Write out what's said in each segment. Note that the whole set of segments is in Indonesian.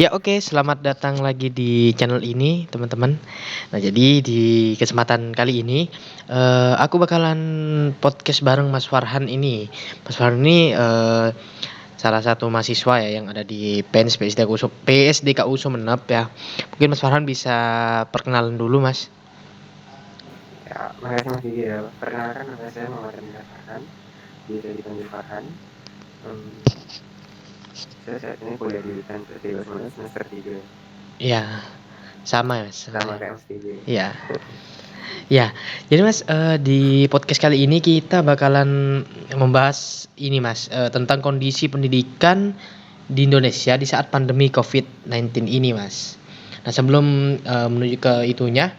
Ya oke, selamat datang lagi di channel ini teman-teman. Nah jadi di kesempatan kali ini aku bakalan podcast bareng Mas Farhan ini. Mas Farhan ini salah satu mahasiswa ya yang ada di PENS PSDKU Sumenep ya. Mungkin Mas Farhan bisa perkenalan dulu Mas. Ya, makasih Mas Gigi ya. Perkenalkan nama saya Muhammad Emil Farhan, biasa dipanggil Farhan. Hmm, saya saat ini kuliah di Universitas Indonesia semester 3, Ya, sama ya Mas. sama kayak Mas Gigi. Ya. Ya, jadi Mas, di podcast kali ini kita bakalan membahas ini Mas, tentang kondisi pendidikan di Indonesia di saat pandemi COVID-19 ini Mas. Nah sebelum menuju ke itunya,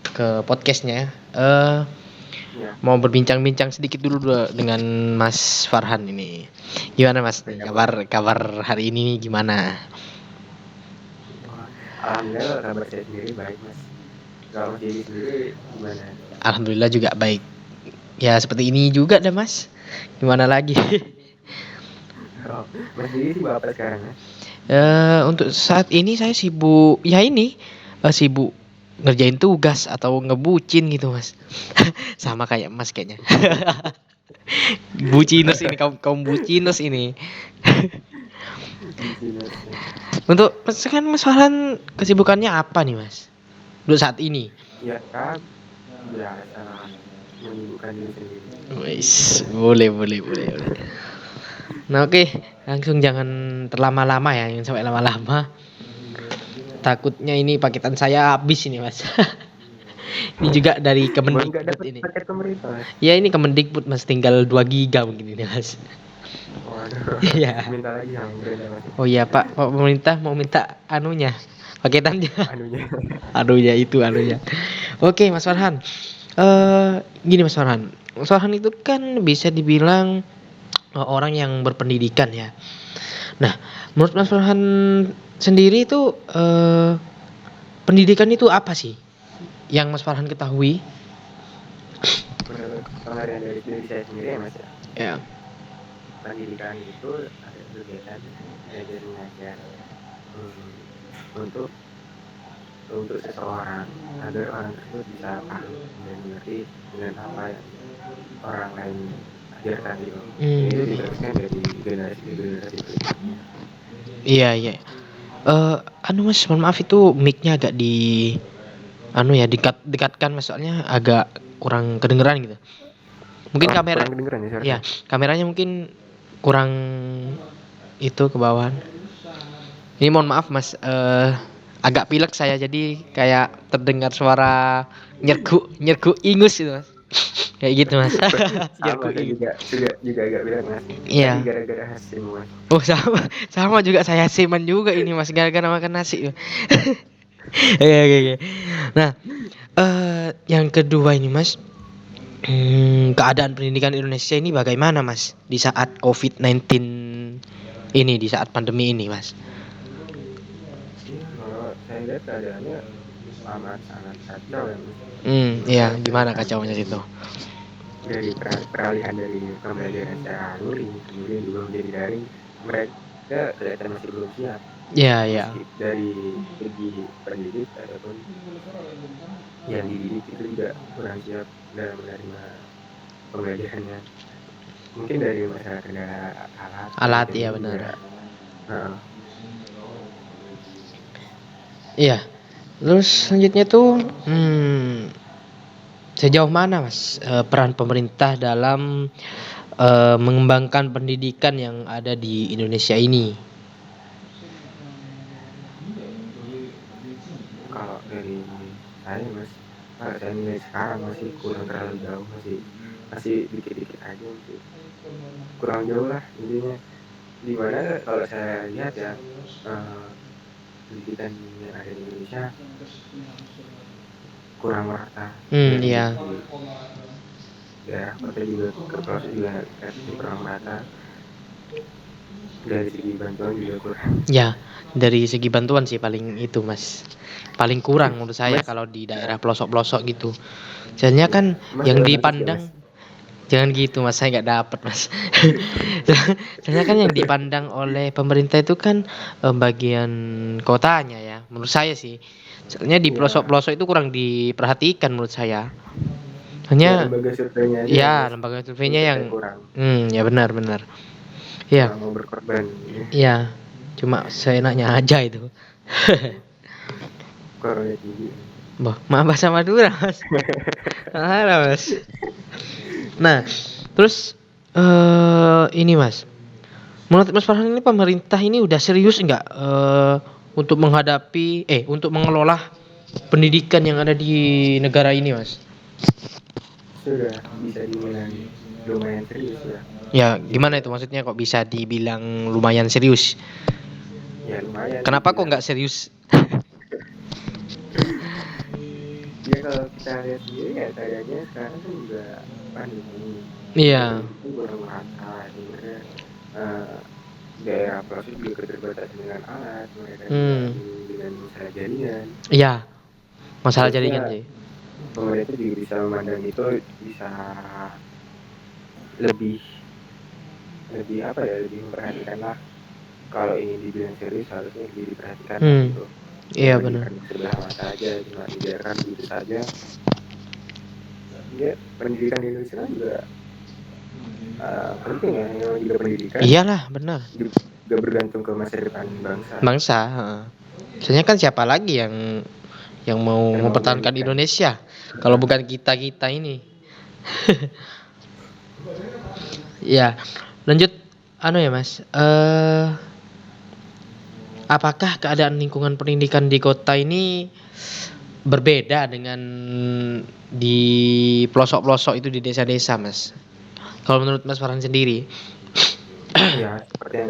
ke podcastnya, Ya, mau berbincang-bincang sedikit dulu dengan Mas Farhan ini. Gimana Mas nih ya kabar boleh. kabar hari ini gimana? Wah, Alhamdulillah kabar saya sendiri baik Mas. Kalau Mas Gigi sendiri gimana? Alhamdulillah juga baik. Ya seperti ini juga dah Mas. Gimana lagi? Oh, Mas Gigi sih apa sekarang Mas? Untuk saat ini saya sibuk, ya ini, sibuk ngerjain tugas atau ngebucin gitu, Mas. Sama kayak Mas kayaknya. Buciners ini, kaum kaum buciners ini. Business ya. Untuk Mas kan Mas Farhan kesibukannya apa nih, Mas? Untuk saat ini? Ya kan, biasa menyibukkan diri sendiri. Wis, boleh, boleh, boleh, boleh. Nah, oke, langsung jangan terlama-lama ya, jangan sampai lama-lama. Takutnya ini paketan saya habis ini, Mas. Ini juga dari Baru nggak Kemendikbud dapat ini. paket pemerintah Mas. Ya ini Kemendikbud Mas, tinggal 2 giga mungkin ini Mas. Waduh, Iya. minta lagi sama pemerintah Mas. Oh iya Pak pemerintah mau minta anunya, paketannya. Anunya. Anunya itu anunya. Oke Mas Farhan. Gini Mas Farhan. Mas Farhan itu kan bisa dibilang orang yang berpendidikan ya. Nah, menurut Mas Farhan sendiri itu pendidikan itu apa sih? Yang Mas Farhan ketahui? Menurut pengertian dari diri saya sendiri ya Mas ya, Ya. pendidikan itu ada kegiatan belajar mengajar hmm, untuk seseorang agar orang tersebut bisa paham dan mengerti dengan apa yang orang lain ajarkan gitu. Dan itu Hmm, diteruskan dari generasi ke generasi berikutnya. iya iya. Anu Mas, mohon maaf itu mic-nya agak di anu ya dekatkan Mas soalnya agak kurang kedengeran gitu. Mungkin Oh, kamera kurang kedengeran ya suara ya, saya. kameranya mungkin kurang itu ke bawah. Ini mohon maaf Mas, agak pilek saya jadi kayak terdengar suara nyerku ingus gitu Mas. Kayak gitu Mas. Sama Nyerku saya ingus. juga agak bilang Mas. Tadi Iya. gara-gara hasil Mas. Oh sama sama juga saya seman juga ini Mas gara-gara makan nasi. Oke oke oke. Nah, yang kedua ini Mas, keadaan pendidikan Indonesia ini bagaimana Mas di saat COVID-19 ini, di saat pandemi ini Mas? Kalau saya lihat keadaannya amat sangat kacau ya Mas. Iya, Menurut gimana saya kacaunya situ? dari peralihan dari pembelajaran secara luring kemudian juga menjadi daring, mereka kelihatan masih belum siap, Iya, iya. meski dari segi pendidik ataupun yang dididik itu juga kurang siap dalam menerima pembelajarannya. Mungkin dari masalah kendala alat Alat kemudian ya juga benar. uh, Iya. Terus selanjutnya tuh sejauh mana Mas peran pemerintah dalam mengembangkan pendidikan yang ada di Indonesia ini? kalau dari saya Mas, kalau saya nilai sekarang masih kurang terlalu jauh, masih masih dikit-dikit aja, masih kurang jauh lah intinya. Dimana kalau saya lihat ya, uh, pendidikan yang ada di Indonesia kurang merata dari Iya. segi daerah kota juga ke pelosok juga kurang merata, dari segi bantuan juga kurang. Ya, dari segi bantuan sih paling itu Mas. Paling kurang menurut saya Mas kalau di daerah pelosok-pelosok gitu. Soalnya ya kan Mas yang dapat notice ya Mas, dipandang Jangan gitu Mas, saya nggak dapat Mas. Soalnya kan yang dipandang oleh pemerintah itu kan bagian kotanya ya, menurut saya sih. Soalnya di Iya, pelosok-pelosok itu kurang diperhatikan menurut saya. ya Hanya lembaga surveinya aja ya ya Mas, lembaga menurut surveinya yang saya kurang ya benar-benar. Ya, kurang mau berkorban ya. ya. Cuma seenaknya aja itu. Korbannya tinggi. Maaf bahasa Madura Mas. Salah Mas. Nah, terus ini Mas. Menurut Mas Farhan ini pemerintah ini udah serius nggak untuk untuk mengelola pendidikan yang ada di negara ini, Mas? Sudah bisa dibilang lumayan serius ya Ya, gitu gimana itu ya. maksudnya kok bisa dibilang lumayan serius? Ya lumayan Kenapa kok dibilang. nggak serius? Ya kalau kita lihat sendiri ya kayaknya sekarang kan juga pandemi. Iya. Pemerintah pun kurang merata sebenarnya, eh, daerah pelosok juga keterbatasan dengan alat, mereka juga Hmm. bingung dengan masalah jaringan. Iya, masalah jaringan Harusnya sih. pemerintah juga bisa memandang itu, bisa lebih lebih apa ya, lebih memperhatikan lah. Kalau ingin dibilang serius harusnya lebih diperhatikan lah Hmm. gitu. Iya Jangan benar. dipandang sebelah mata aja, cuma dibiarkan begitu saja. Ya, pendidikan di Indonesia kan juga penting ya, yang juga pendidikan Iyalah, benar. juga bergantung ke masa depan bangsa Bangsa, heeh. Soalnya kan siapa lagi yang mau yang mau mempertahankan melanjutkan. Indonesia kalau Nah, bukan kita-kita ini. Ya, lanjut ya Mas. Apakah keadaan lingkungan pendidikan di kota ini berbeda dengan di pelosok-pelosok itu di desa-desa, Mas? Kalau menurut Mas Farhan sendiri? ya seperti yang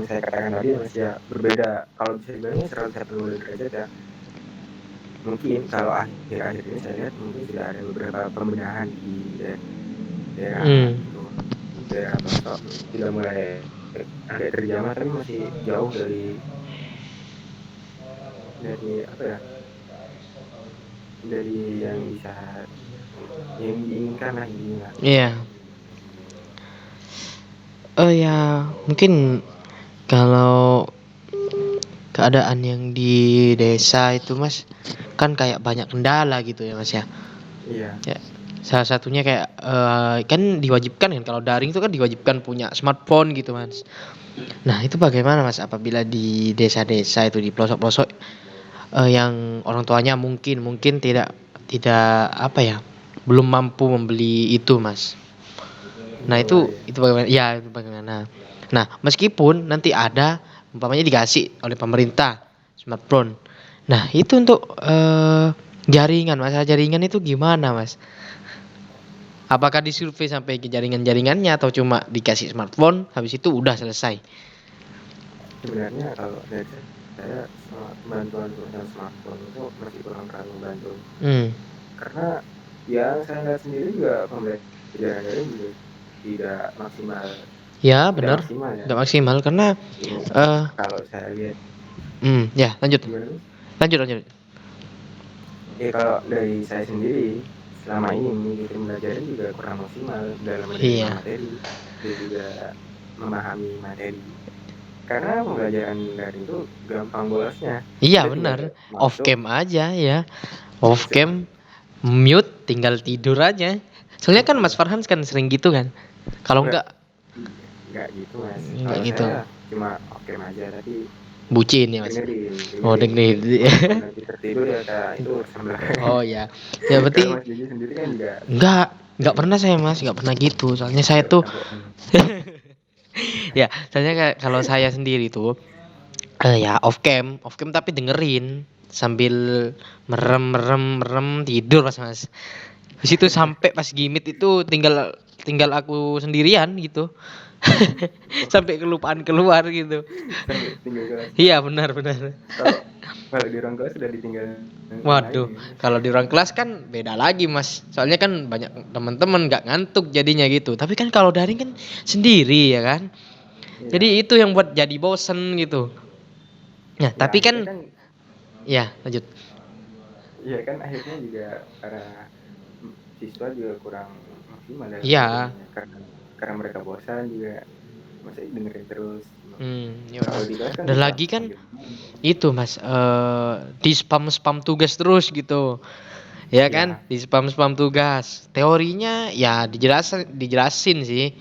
saya katakan tadi Mas ya, berbeda. Kalau bisa dibilangnya 180 derajat ya. Mungkin kalau akhir-akhir ini saya lihat mungkin sudah ada beberapa pembenahan di daerah Hmm. itu, daerah pelosok sudah mulai agak terjamah, tapi masih jauh dari apa ya, dari yang bisa yang diinginkan lah intinya. Iya. Oh ya, mungkin kalau keadaan yang di desa itu Mas kan kayak banyak kendala gitu ya Mas ya. Iya, Ya, salah satunya kayak kan diwajibkan kan kalau daring itu kan diwajibkan punya smartphone gitu Mas. Nah, itu bagaimana Mas apabila di desa-desa itu di pelosok-pelosok yang orang tuanya mungkin mungkin tidak tidak apa ya, belum mampu membeli itu Mas. Nah, itulah ya. itu bagaimana? Ya, itu bagaimana. Nah, meskipun nanti ada umpamanya dikasih oleh pemerintah smartphone. Nah, itu untuk jaringan, masalah jaringan itu gimana, Mas? Apakah disurvei sampai ke jaringan-jaringannya atau cuma dikasih smartphone habis itu udah selesai? Sebenarnya kalau dari saya, bantuan sosial smartphone itu masih kurang terlalu membantu. Hmm. Karena yang saya lihat sendiri juga pembelajaran daring juga tidak maksimal, Ya, tidak benar. maksimal ya. Nggak maksimal karena Ini eh kalau saya lihat ya, lanjut. gimana Mas? Lanjut, lanjut. Ya kalau dari saya sendiri selama ini mengikuti pembelajaran juga kurang maksimal dalam menerima Iya. materi dan juga memahami materi. Karena pembelajaran daring itu gampang bolosnya. Iya, Kita tinggal benar. Off masuk, cam aja ya. Off masuk cam, mute, tinggal tidur aja. Soalnya kan Mas Farhan kan sering gitu kan. Kalau enggak enggak gitu Mas. enggak Kalau gitu. saya cuma oke aja, tapi Bucin ya, Mas. dengerin Oh, dengerin dengerin. walaupun nanti tertidur ya itu urusan belakangan. Oh ya. Ya Kalau berarti Mas Jadi sendiri kan juga enggak enggak sering pernah saya Mas, enggak pernah gitu. Soalnya saya nggak tuh pernah bohong. ya, soalnya kalau saya sendiri tuh ya off cam tapi dengerin sambil merem merem merem tidur Mas. Di situ sampai pas gimit itu tinggal tinggal aku sendirian gitu. Sampai kelupaan keluar gitu. Sampai tinggal kelas. Iya, benar benar. Kalau kalau di ruang kelas sudah ditinggal yang lain Waduh, ya Mas. kalau di ruang kelas kan beda lagi Mas. Soalnya kan banyak teman-teman nggak ngantuk jadinya gitu. Tapi kan kalau daring kan sendiri ya kan. Iya. Jadi itu yang buat jadi bosen gitu. Ya, Ya tapi akhirnya kan kan, ya lanjut. iya kan akhirnya juga para siswa juga kurang malah Iya. jadinya karena mereka bosan juga, masa dengerin terus. Ya Kalau udah. di kelas kan Dan bisa lagi kan sambil main. itu Mas, di spam-spam tugas terus gitu. Ya kan? Iya, Di spam-spam tugas. Teorinya ya dijelasin sih.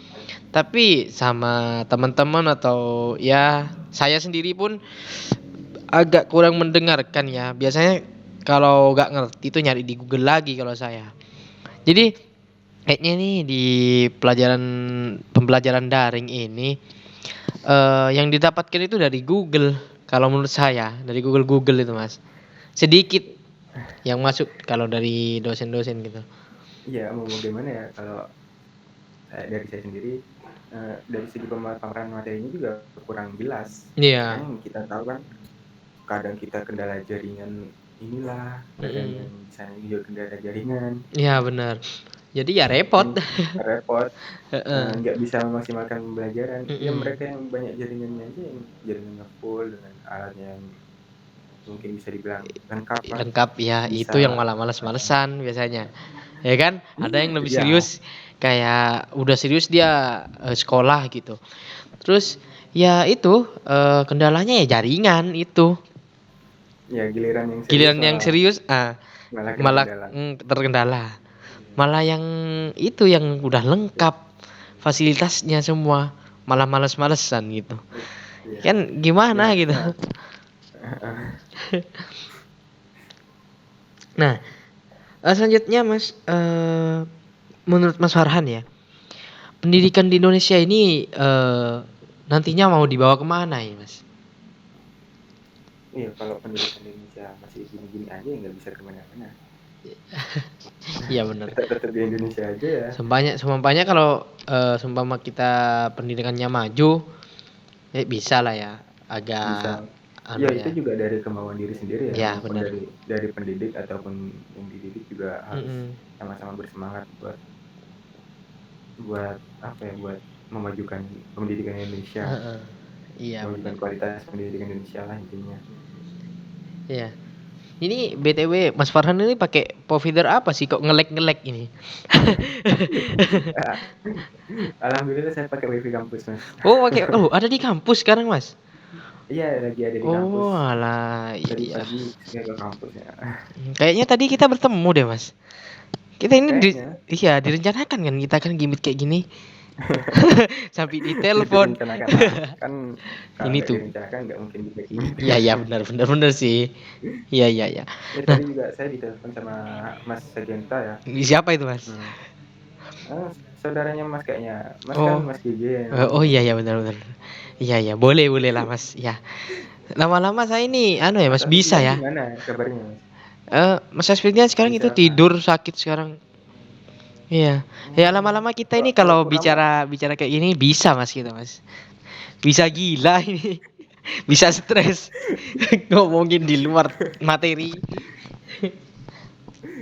Tapi sama teman-teman atau ya saya sendiri pun agak kurang mendengarkan ya. Biasanya kalau nggak ngerti itu nyari di Google lagi kalau saya. Jadi kayaknya nih di pembelajaran daring ini yang didapatkan itu dari Google. Kalau menurut saya dari Google itu Mas. Sedikit yang masuk kalau dari dosen-dosen gitu. iya, mau gimana ya, kalau dari saya sendiri, dari segi pemaparan materinya juga kurang jelas. Karena Iya. yang kita tahu kan kadang kita kendala jaringan inilah, kadang Mm-mm. yang di sana juga kendala jaringan, Iya benar. Jadi ya kan repot. repot, Heeh. nggak bisa memaksimalkan pembelajaran. Ya Mm-mm. mereka yang banyak jaringannya aja yang jaringannya full dengan alatnya yang mungkin bisa dibilang lengkap lah, Lengkap ya, itu yang bisa malah males-malesan biasanya. Ya kan? Ada yang lebih ya serius kayak udah serius dia sekolah gitu. Terus ya itu kendalanya ya jaringan itu. ya giliran yang serius Giliran yang malah serius malah kena malah kendala. terkendala. Malah yang itu yang udah lengkap fasilitasnya semua malah males-malesan gitu. Iya, Kan ya gimana gitu. harusnya. Nah, selanjutnya Mas menurut Mas Farhan ya, pendidikan di Indonesia ini nantinya mau dibawa kemana ya Mas? Iya, kalau pendidikan di Indonesia masih gini-gini aja ya nggak bisa kemana-mana. Iya benar. Tetap di Indonesia aja ya. Seumpamanya kalau seumpama kita pendidikannya maju, bisa lah ya. Bisa. Agak Ya anu itu ya. juga dari kemauan diri sendiri ya, Ya maupun benar. dari pendidik ataupun yang dididik juga harus Mm-mm. sama-sama bersemangat buat buat apa ya, buat memajukan pendidikan Indonesia, Heeh. Iya benar. memajukan kualitas pendidikan Indonesia lah intinya. Iya. Ini BTW Mas Farhan ini pakai provider apa sih kok ngelek-ngelek ini? Alhamdulillah saya pakai wifi kampus mas. Oh, ada di kampus sekarang, Mas? Iya lagi ada di kampus. Oh, alah, iya Tadi iya. pagi saya ke kampus ya. Kayaknya tadi kita bertemu deh, Mas. Kita ini Kayaknya iya, direncanakan kan kita kan gimmick kayak gini. Sampai di telepon. direncanakan lah. Kan kalau Ini nggak tuh. direncanakan nggak mungkin bisa gitu. Iya, iya benar benar benar sih. Iya, iya, iya. Ya Nah, tadi juga saya ditelepon sama Mas Sagenta ya. siapa itu, Mas? Hmm. Saudaranya Mas kayaknya. Mas kan Oh. Mas GG ya Oh namanya. iya ya benar benar. Iya iya, boleh boleh lah, Mas. Ya. Lama-lama saya ini anu ya, Mas Mas, bisa Asfian ya. gimana kabarnya Mas? Mas Asfinya sekarang itu Bisa. tidur sakit sekarang. Iya. Ya lama-lama kita ini Kalau kalau purnama bicara bicara kayak gini bisa Mas kita, Mas. Bisa gila ini. Bisa stres ngomongin di luar materi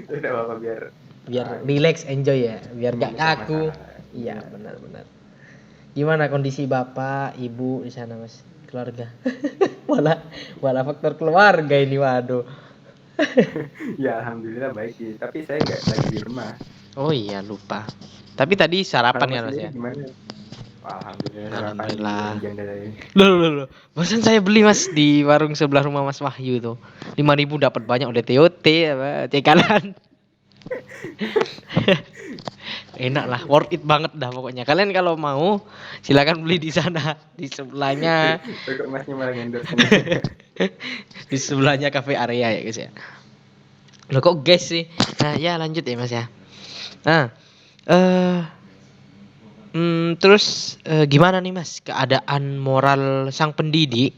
udah apa biar biar ini relax enjoy ya, biar gak menyelesaikan kaku. masalah Iya, intinya. benar-benar. Gimana kondisi Bapak, Ibu di sana, Mas? Keluarga. Malah malah faktor keluarga ini, waduh. Ya alhamdulillah baik sih. Tapi saya nggak lagi di rumah. Oh iya, lupa. Tapi tadi Kalau sarapan Mas kan, Mas sendiri ya? gimana? Alhamdulillah sarapan di Alhamdulillah. Anjanda tadi. Loh. Barusan saya beli Mas di warung sebelah rumah Mas Wahyu itu. 5.000 dapat banyak udah TOT apa cekalan. Enak lah, worth it banget dah pokoknya. Kalian kalau mau silakan beli di sana, di sebelahnya. Kok Masnya malah endorse nih. Di sebelahnya cafe area ya guys ya. Loh kok guys sih? Nah, ya lanjut ya Mas ya. Nah, eh terus gimana nih Mas keadaan moral sang pendidik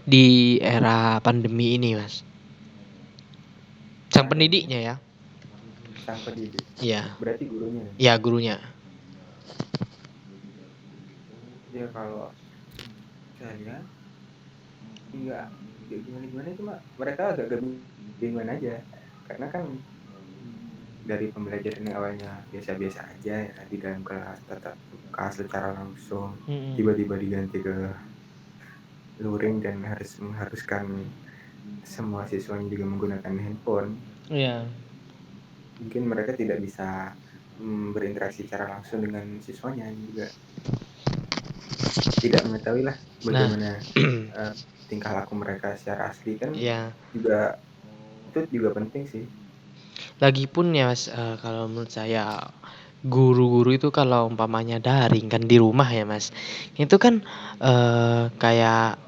di era pandemi ini Mas? Sang Aduh, pendidiknya ya? sang pendidik. Iya, Berarti gurunya. ya gurunya. Ya kalau saya lihat enggak gimana-gimana, cuma mereka agak kebingungan aja. Karena kan dari pembelajaran yang awalnya biasa-biasa aja ya di dalam kelas tatap muka secara langsung, Mm-mm. tiba-tiba diganti ke luring dan harus mengharuskan semua siswanya juga menggunakan handphone. Iya. Mungkin mereka tidak bisa berinteraksi secara langsung dengan siswanya, juga tidak mengetahui lah Nah, bagaimana tingkah laku mereka secara asli kan, ya, juga itu juga penting sih. lagipun ya Mas, kalau menurut saya guru-guru itu kalau umpamanya daring kan di rumah ya Mas, itu kan kayak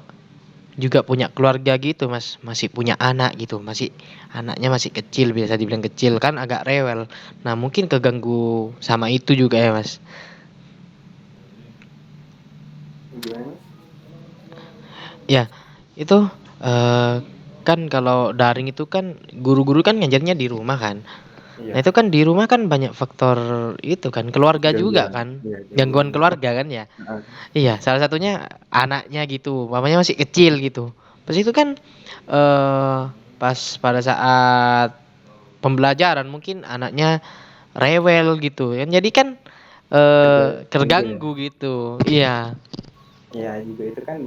juga punya keluarga gitu Mas, masih punya anak gitu, anaknya masih kecil, biasa dibilang kecil kan agak rewel. Nah, mungkin keganggu sama itu juga ya Mas. Gimana Mas? Ya, itu kan kalau daring itu kan guru-guru kan ngajarnya di rumah kan. Nah, Iya, itu kan di rumah kan banyak faktor itu kan, keluarga juga gangguan, kan. iya gangguan Gangguan gitu. keluarga kan ya. Heeh, Iya, salah satunya anaknya gitu, mamanya masih kecil gitu. Pas itu kan eh pas pada saat pembelajaran mungkin anaknya rewel gitu kan. Jadi kan terganggu ya. terganggu gitu. Iya, Iya juga itu kan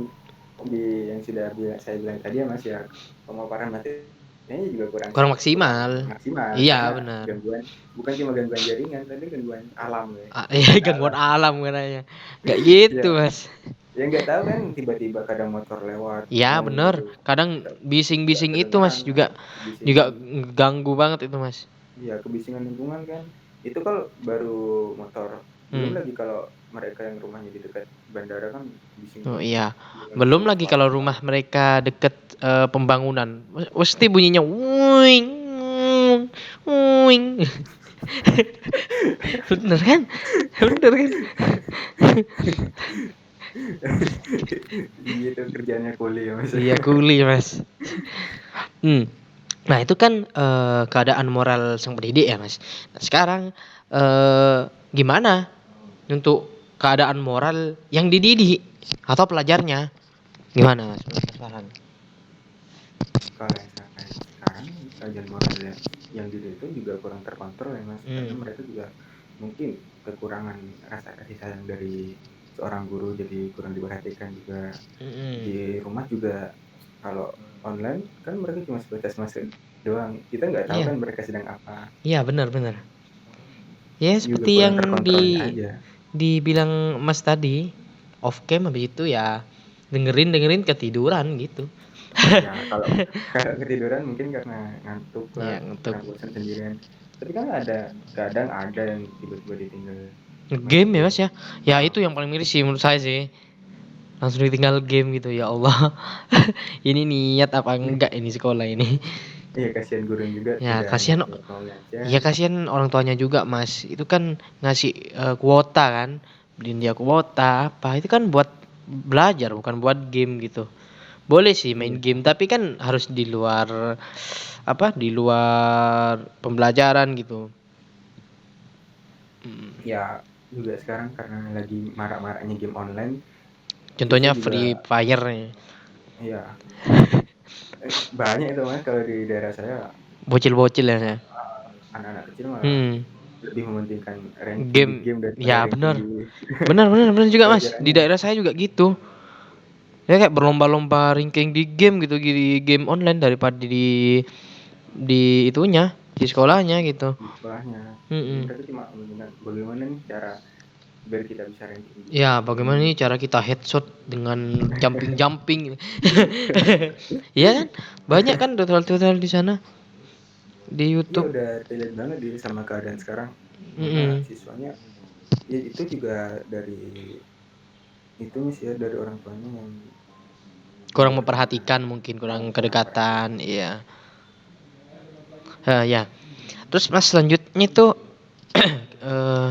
yang sudah saya bilang tadi ya Mas ya, pemaparan materinya juga kurang kurang kurang maksimal. maksimal Iya, karena benar. gangguan, bukan cuma gangguan jaringan tapi gangguan alam ya, Iya, gangguan gangguan alam. alam katanya. Nggak gitu, Ya, Mas. ya nggak tahu kan tiba-tiba kadang motor lewat Ya, mau bener. gitu, Kadang nggak bising-bising itu, kedengeran Mas, kan, juga kebisingan. juga ganggu banget itu, Mas. Iya, kebisingan lingkungan kan. Itu kalau baru motor, belum Hmm. lagi kalau mereka yang rumahnya di dekat bandara kan bising Oh banget. iya. Dengan Belum lagi kalau pesawat-pesawat. rumah mereka deket pembangunan. Mesti bunyinya wuing, wuing. Bener kan? Bener kan? Gitu kerjanya kuli ya Mas. Iya, kuli, Mas. Hmm. Nah, itu kan keadaan moral sang pendidik ya, Mas. Nah, sekarang gimana untuk keadaan moral yang dididik atau pelajarnya? Gimana, Mas? Menurut Mas Farhan? Kalau yang sekarang kajian moral ya, yang di itu juga kurang terkontrol ya Mas, karena Hmm. mereka juga mungkin kekurangan rasa kasih sayang dari seorang guru, jadi kurang diperhatikan juga. Mm-mm. Di rumah juga kalau online kan mereka cuma sebatas masuk doang, kita nggak tahu Iya, kan mereka sedang apa, iya benar-benar. Ya juga seperti kurang yang terkontrolnya aja. dibilang Mas tadi, off cam habis itu ya dengerin dengerin ketiduran gitu. Ya kalau kalau ketiduran mungkin karena ngantuk lah, Ya untuk karena bosan sendirian, tapi kan kadang ada yang tiba-tiba ditinggal main game ya game. Mas ya. Ya itu yang paling miris sih menurut saya sih. Langsung ditinggal game gitu ya Allah. Ini niat apa enggak ini sekolah ini? Iya kasihan guru juga Ya udah kasihan. niat-niat maunya aja. Ya kasihan orang tuanya juga Mas. Itu kan ngasih kuota kan, beliin dia kuota apa? Itu kan buat belajar bukan buat game gitu. Boleh sih main Iya, game tapi kan harus di luar apa? Di luar pembelajaran gitu. Mm. ya juga sekarang karena lagi marak-maraknya game online, siswa Contohnya juga Free Fire nih. ya banyak itu Mas kalau di daerah saya, Bocil-bocil ya. anak-anak kecil malah Hmm. lebih mementingkan ranking di Game game daripada ya ranking bener. di Bener bener bener juga Mas. Di pelajarannya. daerah saya juga gitu. Ya kayak berlomba-lomba ranking di game gitu di game online daripada di itunya di sekolahnya gitu. Di sekolahnya. Jadi Mm-mm. mereka cuma mementingkan bagaimana nih cara biar kita bisa ranking di Ya bagaimana ini. nih cara kita headshot dengan jumping jumping. Iya kan? Banyak kan tutorial-tutorial di sana di Iya YouTube. udah relate banget dia sama keadaan sekarang. Mana Mm-mm. siswanya ya itu juga dari itunya sih ya, dari orang tuanya yang Kurang tidak pernah memperhatikan mungkin kurang kurang perhatian. kedekatan. Iya. Ya. Terus Mas selanjutnya itu eh,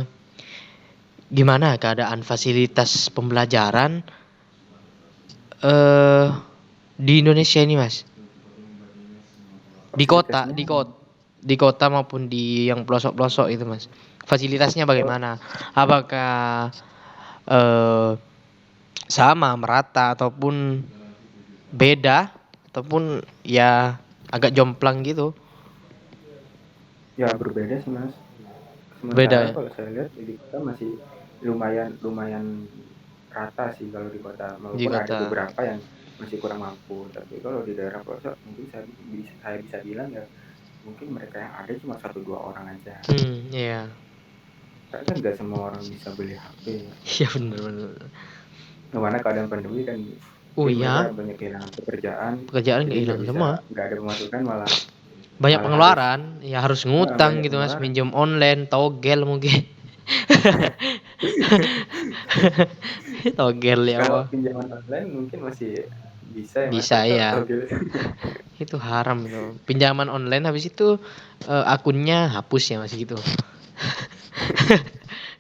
gimana keadaan fasilitas pembelajaran eh di Indonesia ini, Mas? Di kota, Fasilitasnya di kota maupun di yang pelosok-pelosok itu, Mas. Fasilitasnya kalau bagaimana? Apakah eh sama, merata ataupun beda ataupun ya agak jomplang gitu? ya berbeda sih Mas. Beda Sementara ya? kalau saya lihat di kota masih lumayan lumayan rata sih kalau di kota, Di walaupun ada kota. beberapa yang masih kurang mampu, tapi kalau di daerah pelosok mungkin saya bisa bilang ya mungkin mereka yang ada cuma satu dua orang aja. Iya. kan nggak semua orang bisa beli HP. Iya bener. Mana keadaan pandemi kan, Oh mereka iya, banyak kehilangan pekerjaan, pekerjaan jadi kehilangan semua. nggak ada pemasukan, malah Banyak malah harus pengeluaran, ya harus ngutang banyak gitu Mas, pengeluaran. minjem online, togel mungkin. Togel ya Kalau Allah. pinjaman online mungkin masih bisa ya Mas, Bisa tapi kalau ya. togel Itu haram itu. Pinjaman online habis itu akunnya hapus ya Mas gitu.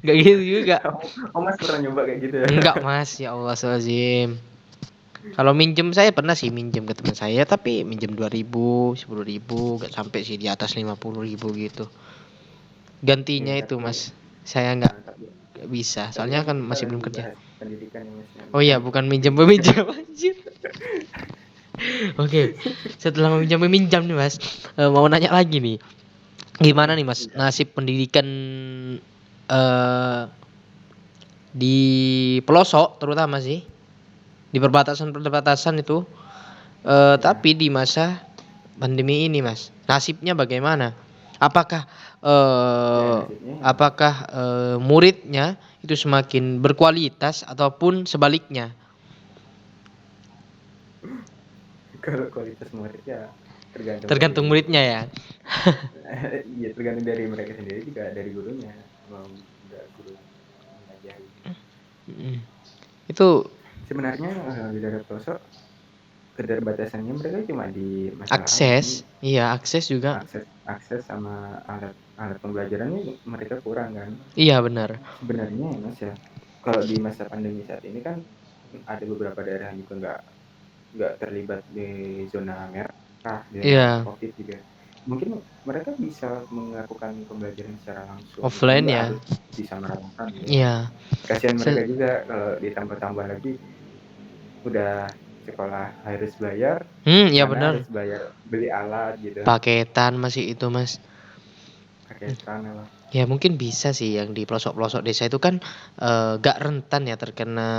Enggak gitu juga. oh Mas pernah nyoba kayak gitu ya? Enggak Mas, ya Allah astagfirullahaladzim. Kalau minjem saya pernah sih minjem ke teman saya tapi minjem 2.000, 10.000, gak sampai sih di atas 50.000 gitu. Iya, Gantinya itu tapi Mas, saya nggak bisa, tapi soalnya kan kan kita masih belum lagi kerja. bahas pendidikan ya Mas, Oh iya, bukan bukan minjem pinjam. meminjam anjir. Oke, setelah meminjam meminjam nih Mas, mau nanya lagi nih. Gimana nih Mas Iya. nasib pendidikan eh di pelosok terutama sih, di perbatasan-perbatasan itu Iya. tapi di masa pandemi ini Mas, nasibnya bagaimana? Apakah Ya eh nasibnya ya, muridnya itu semakin berkualitas ataupun sebaliknya? kalau kualitas murid ya tergantung Tergantung dari muridnya ya. iya tergantung dari mereka sendiri, juga dari gurunya, mau nggak guru mengajari. Mm. Itu Sebenarnya di daerah pelosok keterbatasannya mereka cuma di masalah apa akses, sih, iya akses juga. akses sama alat alat pembelajarannya mereka kurang kan. Iya benar. Sebenarnya ya Mas ya, kalau di masa pandemi saat ini kan ada beberapa daerah yang juga nggak terlibat di zona merah, di zona Iya, COVID juga. Mungkin mereka bisa melakukan pembelajaran secara langsung, offline nggak ya. harus disamaratakan ya. Iya. Kasihan mereka Se- juga kalau ditambah-tambah lagi, udah sekolah harus bayar, ya mana benar. harus bayar beli alat gitu, Paketan masih itu Mas. paketan apa. Ya mungkin bisa sih yang di pelosok-pelosok desa itu kan gak rentan ya terkena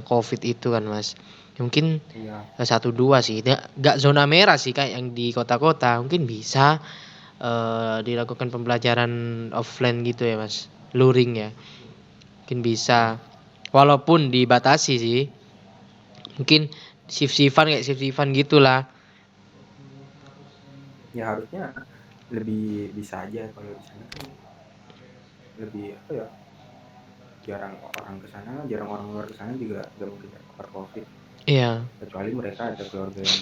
COVID itu kan Mas. Ya mungkin Iya, satu dua sih, gak zona merah sih kayak yang di kota-kota. Mungkin bisa dilakukan pembelajaran offline gitu ya Mas, luring ya. Mungkin iya. bisa, walaupun dibatasi sih. Mungkin shift-shiftan kayak shift-shiftan gitulah. Ya harusnya lebih bisa aja, kalau di sana kan lebih apa ya, jarang orang ke sana, jarang orang luar ke sana juga nggak mungkin terpapar COVID, Iya, kecuali mereka ada keluarga yang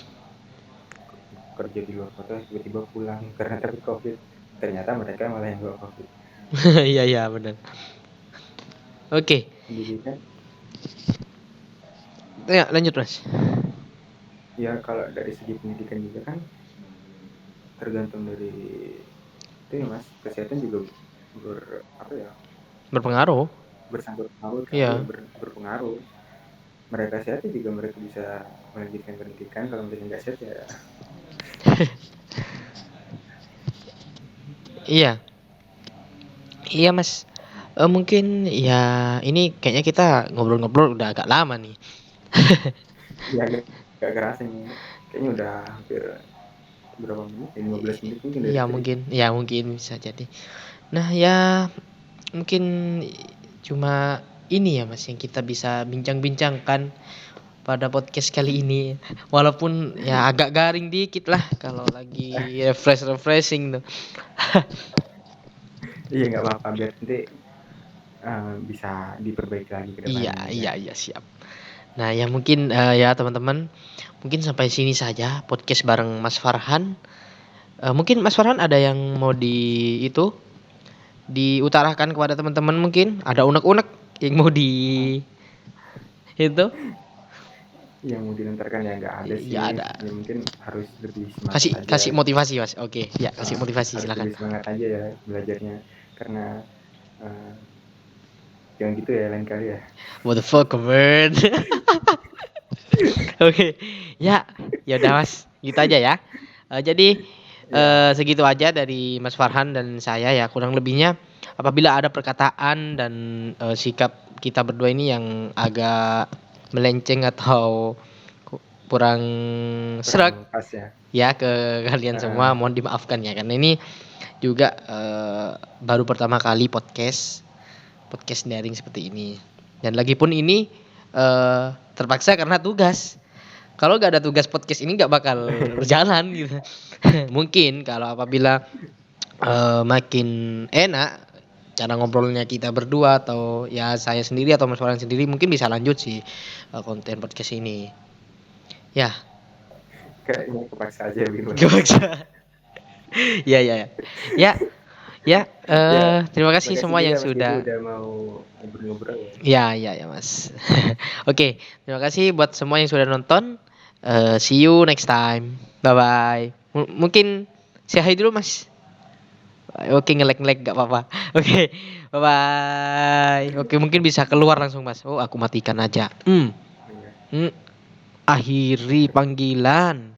kerja di luar kota tiba-tiba pulang karena terkena COVID, ternyata mereka malah yang bawa COVID. iya iya benar. Oke, Pendidikan ya lanjut Mas. ya, kalau dari segi pendidikan juga kan tergantung dari itu ya Mas, kesehatan juga apa ya, Berpengaruh. bersangkut paut kan ya, Iya. berpengaruh. Mereka sehat ya juga mereka bisa melanjutkan pendidikan, kalau mereka nggak sehat ya. Iya. Iya Mas. Mungkin ya ini kayaknya kita ngobrol-ngobrol udah agak lama nih. Ya gak kerasa nih, kayaknya udah hampir berapa menit ya, 15 menit mungkin dari Ya tadi. mungkin, ya mungkin bisa jadi. Nah ya mungkin cuma ini ya Mas yang kita bisa bincang-bincangkan pada podcast kali ini. Walaupun ya agak garing dikit lah kalau lagi refreshing tuh. Iya nggak apa-apa, biar nanti bisa diperbaiki lagi ke Iya, depannya ya. iya, iya siap. Nah ya mungkin ya teman-teman mungkin sampai sini saja podcast bareng Mas Farhan. Mungkin Mas Farhan ada yang mau itu diutarakan kepada teman-teman, mungkin ada unek-unek yang mau Ah, itu. yang mau dilontarkan ya nggak ada Ya sih, ada. ya mungkin harus lebih semangat Kasih aja. kasih motivasi Mas. Oke, ya kasih motivasi Harus silakan. lebih semangat aja ya belajarnya, karena uh, jangan gitu ya lain kali ya. What the fuck man. Oke. Ya, ya udah Mas, gitu aja ya. Jadi Ya, segitu aja dari Mas Farhan dan saya ya. Kurang lebihnya apabila ada perkataan dan sikap kita berdua ini yang agak melenceng atau kurang serak kurang pas ya. ya ke kalian semua, Uh, mohon dimaafkan ya karena ini juga baru pertama kali podcast. podcast daring seperti ini. Dan lagi pun ini terpaksa karena tugas. Kalau gak ada tugas podcast ini gak bakal berjalan gitu. Mungkin kalau apabila makin enak cara ngobrolnya kita berdua atau ya saya sendiri atau Mas Farhan sendiri, mungkin bisa lanjut sih konten podcast ini. Ya, Kayaknya kepaksa aja bikin gak maksa. Ya. Ya, terima kasih makasih semua juga yang Mas Didi sudah. udah mau ngobrol-ngobrol ya. Ya Mas. Oke, terima kasih buat semua yang sudah nonton. See you next time. Bye bye. Mungkin say hi dulu Mas. Oke, ngelek-ngelek gak apa-apa. Oke, bye bye. Oke, mungkin bisa keluar langsung Mas. Oh, aku matikan aja. Iya. Akhiri panggilan.